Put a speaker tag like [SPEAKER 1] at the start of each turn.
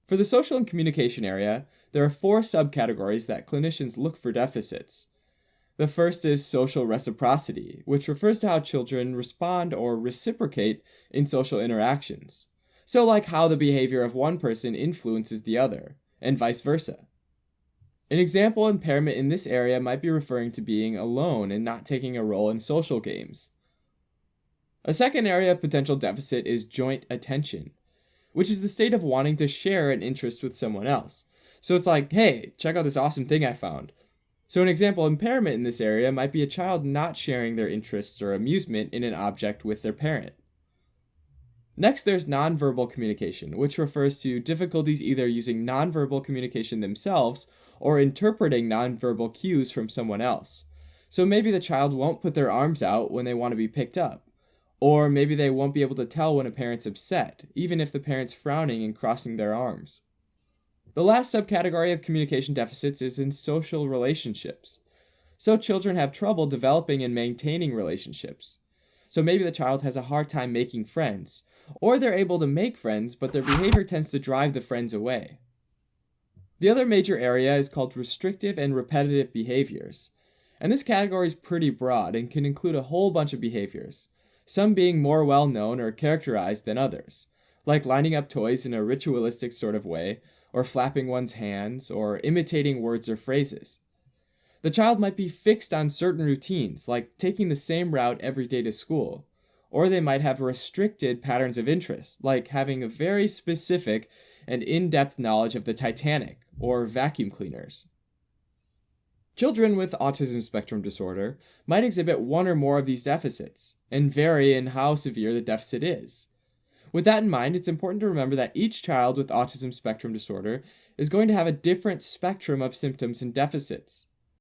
[SPEAKER 1] For the social and communication area, there are 4 subcategories that clinicians look for deficits. The first is social reciprocity, which refers to how children respond or reciprocate in social interactions. So like how the behavior of one person influences the other, and vice versa. An example impairment in this area might be referring to being alone and not taking a role in social games. A second area of potential deficit is joint attention, which is the state of wanting to share an interest with someone else. So it's like, hey, check out this awesome thing I found. So an example impairment in this area might be a child not sharing their interests or amusement in an object with their parent. Next, there's nonverbal communication, which refers to difficulties either using nonverbal communication themselves or interpreting nonverbal cues from someone else. So maybe the child won't put their arms out when they want to be picked up, or maybe they won't be able to tell when a parent's upset, even if the parent's frowning and crossing their arms. The last subcategory of communication deficits is in social relationships. So children have trouble developing and maintaining relationships. So maybe the child has a hard time making friends, or they're able to make friends, but their behavior tends to drive the friends away. The other major area is called restrictive and repetitive behaviors. And this category is pretty broad and can include a whole bunch of behaviors, some being more well known or characterized than others, like lining up toys in a ritualistic sort of way, or flapping one's hands, or imitating words or phrases. The child might be fixed on certain routines, like taking the same route every day to school, or they might have restricted patterns of interest, like having a very specific and in-depth knowledge of the Titanic or vacuum cleaners. Children with autism spectrum disorder might exhibit one or more of these deficits, and vary in how severe the deficit is. With that in mind, it's important to remember that each child with autism spectrum disorder is going to have a different spectrum of symptoms and deficits.